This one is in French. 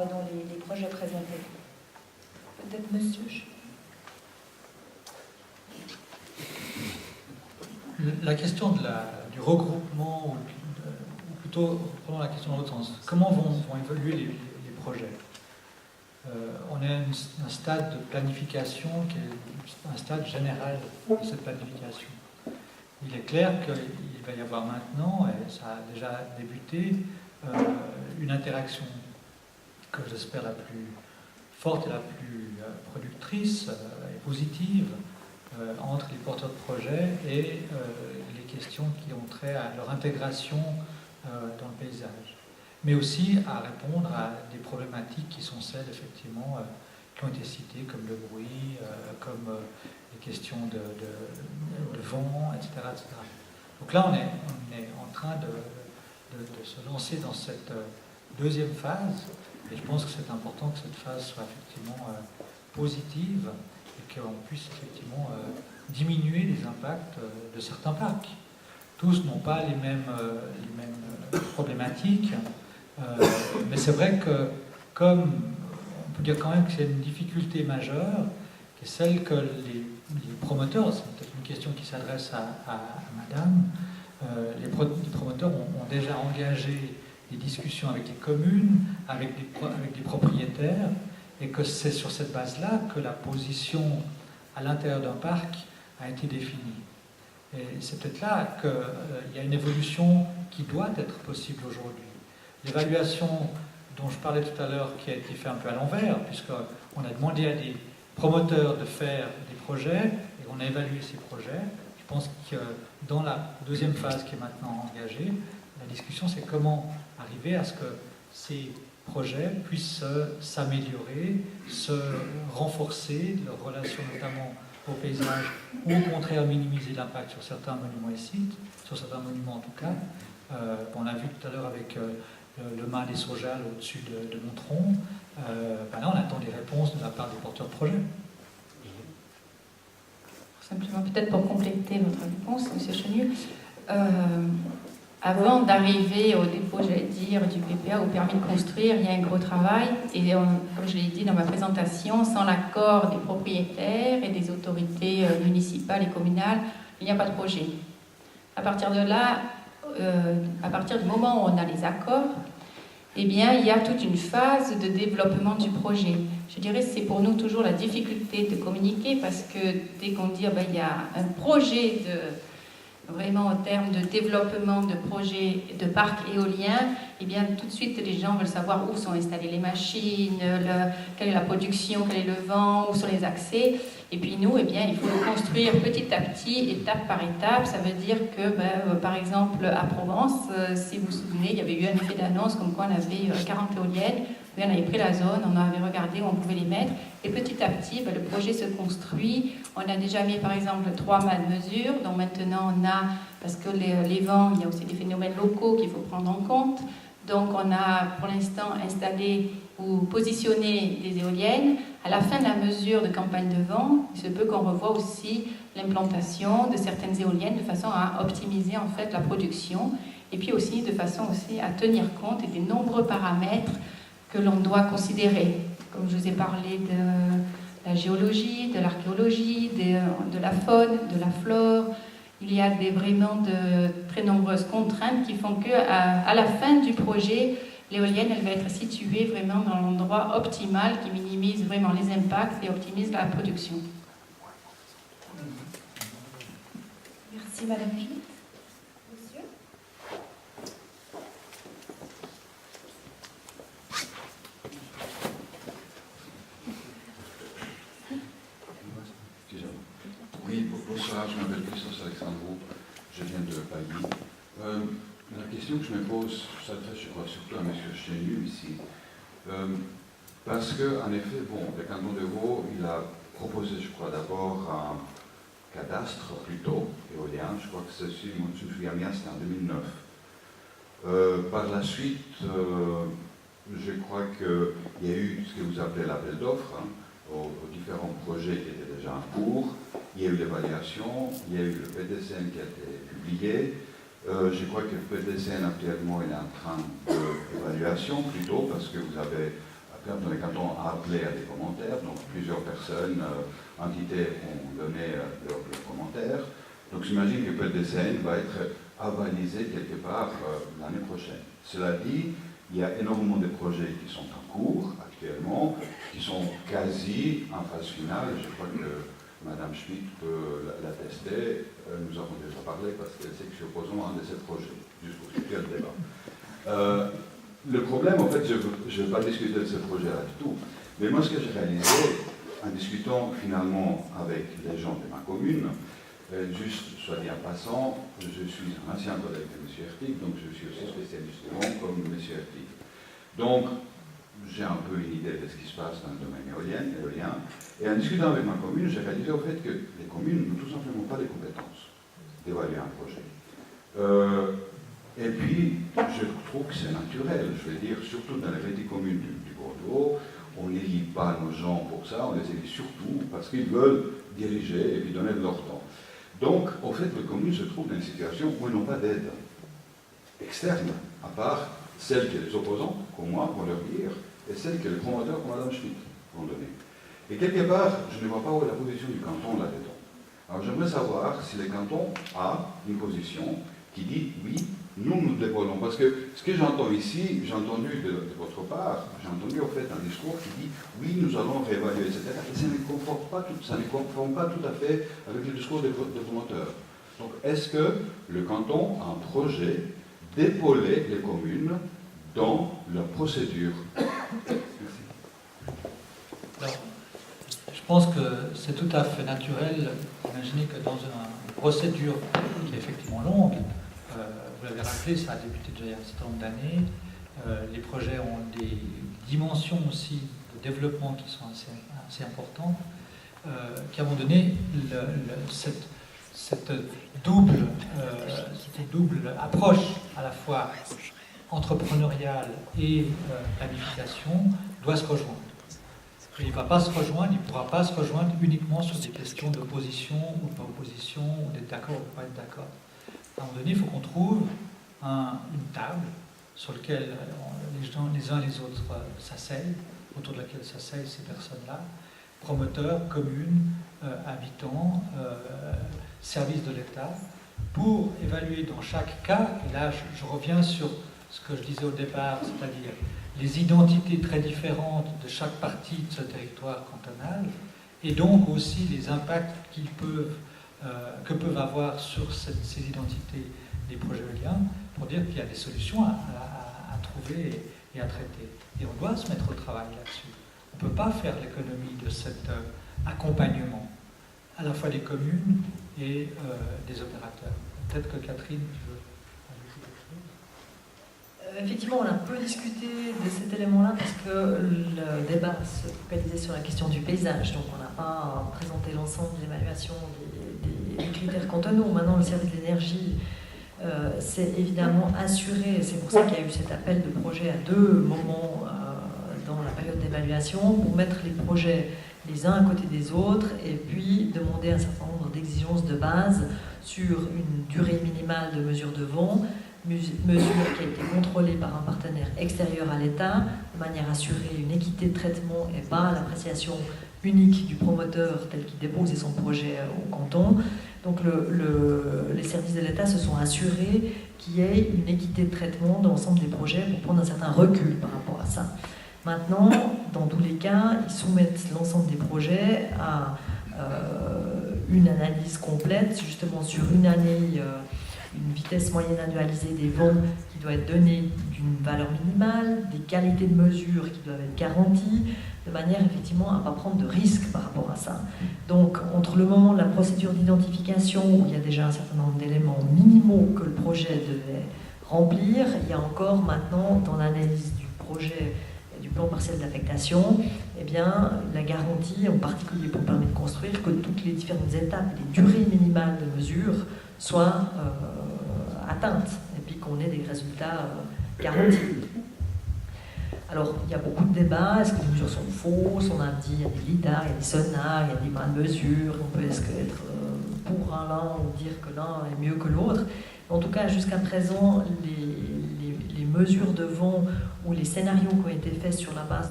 dans les projets présentés. Peut-être monsieur. La question du regroupement, ou plutôt, prenons la question dans l'autre sens, comment vont évoluer les projets? On est à un stade de planification qui est un stade général de cette planification. Il est clair qu'il va y avoir maintenant, et ça a déjà débuté, une interaction que j'espère la plus forte et la plus productrice et positive entre les porteurs de projets et les questions qui ont trait à leur intégration dans le paysage. Mais aussi à répondre à des problématiques qui sont celles, effectivement, qui ont été citées, comme le bruit, comme les questions de vent, etc., etc. Donc là, on est en train de se lancer dans cette deuxième phase, et je pense que c'est important que cette phase soit effectivement positive, et qu'on puisse effectivement diminuer les impacts de certains parcs. Tous n'ont pas les mêmes problématiques, mais c'est vrai que, comme on peut dire quand même que c'est une difficulté majeure, qui est celle que les promoteurs, c'est peut-être une question qui s'adresse à madame, les promoteurs ont déjà engagé des discussions avec les communes, avec des propriétaires, et que c'est sur cette base-là que la position à l'intérieur d'un parc a été définie. Et c'est peut-être là qu'il y a une évolution qui doit être possible aujourd'hui. L'évaluation dont je parlais tout à l'heure, qui a été faite un peu à l'envers, puisqu'on a demandé à des promoteurs de faire des projets, et on a évalué ces projets. Je pense que dans la deuxième phase qui est maintenant engagée, la discussion, c'est comment arriver à ce que ces projets puissent s'améliorer, se renforcer, leur relation notamment au paysage, ou au contraire minimiser l'impact sur certains monuments et sites, sur certains monuments en tout cas. On l'a vu tout à l'heure avec le mât des Saujales au-dessus de Montron. Là, on attend des réponses de la part des porteurs de projets. Simplement, peut-être pour compléter votre réponse, M. Chenu, avant d'arriver au dépôt, j'allais dire, du PPA, au permis de construire, il y a un gros travail. Et comme je l'ai dit dans ma présentation, sans l'accord des propriétaires et des autorités municipales et communales, il n'y a pas de projet. À partir de là, à partir du moment où on a les accords, eh bien, il y a toute une phase de développement du projet. Je dirais que c'est pour nous toujours la difficulté de communiquer, parce que dès qu'on dit il y a un projet vraiment en termes de développement de projets de parcs éoliens, eh bien tout de suite les gens veulent savoir où sont installées les machines, quelle est la production, quel est le vent, où sont les accès. Et puis nous, eh bien, il faut le construire petit à petit, étape par étape. Ça veut dire que, par exemple, à Provence, si vous vous souvenez, il y avait eu un effet d'annonce comme quoi on avait 40 éoliennes. On avait pris la zone, on avait regardé où on pouvait les mettre. Et petit à petit, le projet se construit. On a déjà mis, par exemple, 3 mâts de mesure. Donc maintenant, on a, parce que les vents, il y a aussi des phénomènes locaux qu'il faut prendre en compte. Donc on a pour l'instant installé ou positionné des éoliennes. À la fin de la mesure de campagne de vent, il se peut qu'on revoie aussi l'implantation de certaines éoliennes de façon à optimiser en fait la production, et puis aussi de façon aussi à tenir compte des nombreux paramètres que l'on doit considérer. Comme je vous ai parlé de la géologie, de l'archéologie, de la faune, de la flore. Il y a vraiment de très nombreuses contraintes qui font qu'à la fin du projet, l'éolienne, elle va être située vraiment dans l'endroit optimal qui minimise vraiment les impacts et optimise la production. Merci Madame Schmitt. Monsieur ? Oui, bonsoir, je m'appelle Christophe Alexandrou, je viens de Paris. La question que je me pose s'adresse, je crois, surtout à M. Chenu ici. Parce qu'en effet, le canton de Vaud, il a proposé, je crois, d'abord un cadastre plutôt éolien. Je crois que c'est, si je me souviens bien, c'était en 2009. Par la suite, je crois qu'il y a eu ce que vous appelez l'appel d'offres aux différents projets qui étaient déjà en cours. Il y a eu l'évaluation, il y a eu le PDCN qui a été publié. Je crois que le PDCN actuellement il est en train d'évaluation plutôt, parce que vous avez cas dans les cantons, a appelé à des commentaires. Donc plusieurs personnes, entités ont donné leurs commentaires. Donc j'imagine que PLDCN va être avalisé quelque part l'année prochaine. Cela dit, il y a énormément de projets qui sont en cours actuellement, qui sont quasi en phase finale. Je crois que Madame Schmitt peut l'attester. Nous avons déjà parlé parce qu'elle sait que je suis opposant à un de ces projets, juste pour situer le débat. Le problème, en fait, je ne vais pas discuter de ce projet-là du tout. Mais moi, ce que j'ai réalisé, en discutant finalement avec les gens de ma commune, juste, soit dit en passant, je suis un ancien collègue de M. Ertig, donc je suis aussi spécialiste de vent comme M. Ertig. Donc, j'ai un peu une idée de ce qui se passe dans le domaine éolien. Et en discutant avec ma commune, j'ai réalisé au fait que les communes n'ont tout simplement pas les compétences d'évaluer un projet. Et puis, je trouve que c'est naturel, je veux dire, surtout dans les petites communes du Bordeaux, on n'élit pas nos gens pour ça, on les élit surtout parce qu'ils veulent diriger et puis donner de leur temps. Donc, au fait, les communes se trouvent dans une situation où elles n'ont pas d'aide externe, à part celle que les opposants, comme moi, vont leur dire, et celle que les promoteurs, comme Mme Schmitt, vont donner. Et quelque part, je ne vois pas où est la position du canton là-dedans. Alors, j'aimerais savoir si le canton a une position qui dit, oui, nous déployons. Parce que ce que j'entends ici, j'ai entendu de votre part, j'ai entendu en fait un discours qui dit, oui, nous allons réévaluer, etc. Et ça ne conforme pas tout à fait avec le discours des promoteurs. Donc, est-ce que le canton a un projet d'épauler les communes dans leur procédure? Merci. Alors, je pense que c'est tout à fait naturel d'imaginer que dans une procédure qui est effectivement longue, vous l'avez rappelé, ça a débuté déjà il y a un certain nombre d'années, les projets ont des dimensions aussi de développement qui sont assez importantes, qu'à un moment donné, cette double approche à la fois entrepreneuriale et planification doit se rejoindre. Il ne va pas se rejoindre, il ne pourra pas se rejoindre uniquement sur des questions d'opposition ou de pas opposition, ou d'être d'accord ou de pas être d'accord. À un moment donné, il faut qu'on trouve une table sur laquelle les uns et les autres s'asseyent, autour de laquelle s'asseyent ces personnes-là, promoteurs, communes, habitants, services de l'État, pour évaluer dans chaque cas, et là je reviens sur ce que je disais au départ, c'est-à-dire les identités très différentes de chaque partie de ce territoire cantonal, et donc aussi les impacts que peuvent avoir sur ces identités des projets éoliens, pour dire qu'il y a des solutions à trouver et à traiter. Et on doit se mettre au travail là-dessus. On ne peut pas faire l'économie de cet accompagnement, à la fois des communes et des opérateurs. Peut-être que Catherine, tu veux ajouter quelque chose ? Effectivement, on a un peu discuté de cet élément-là parce que le débat se focalisait sur la question du paysage, donc on n'a pas présenté l'ensemble de l'évaluation des critères cantonaux. Maintenant, le service de l'énergie c'est évidemment assuré, c'est pour ça qu'il y a eu cet appel de projet à deux moments dans la période d'évaluation, pour mettre les projets les uns à côté des autres et puis demander un certain nombre d'exigences de base sur une durée minimale de mesure de vent, mesure qui a été contrôlée par un partenaire extérieur à l'État, de manière à assurer une équité de traitement et pas l'appréciation unique du promoteur tel qu'il déposait son projet au canton. Donc les services de l'État se sont assurés qu'il y ait une équité de traitement dans l'ensemble des projets pour prendre un certain recul par rapport à ça. Maintenant, dans tous les cas, ils soumettent l'ensemble des projets à une analyse complète, justement sur une année, une vitesse moyenne annualisée des vents qui doit être donnée d'une valeur minimale, des qualités de mesure qui doivent être garanties, de manière effectivement à ne pas prendre de risques par rapport à ça. Donc, entre le moment de la procédure d'identification, où il y a déjà un certain nombre d'éléments minimaux que le projet devait remplir, il y a encore maintenant, dans l'analyse du projet et du plan partiel d'affectation, eh bien, la garantie, en particulier pour le permis de construire, que toutes les différentes étapes, les durées minimales de mesure soient atteintes, et puis qu'on ait des résultats garantis. Alors, il y a beaucoup de débats. Est-ce que les mesures sont fausses? On a dit il y a des lidars, il y a des sonars, il y a des points de mesure. On peut être pour l'un ou dire que l'un est mieux que l'autre. En tout cas, jusqu'à présent, les mesures de vent ou les scénarios qui ont été faits sur la base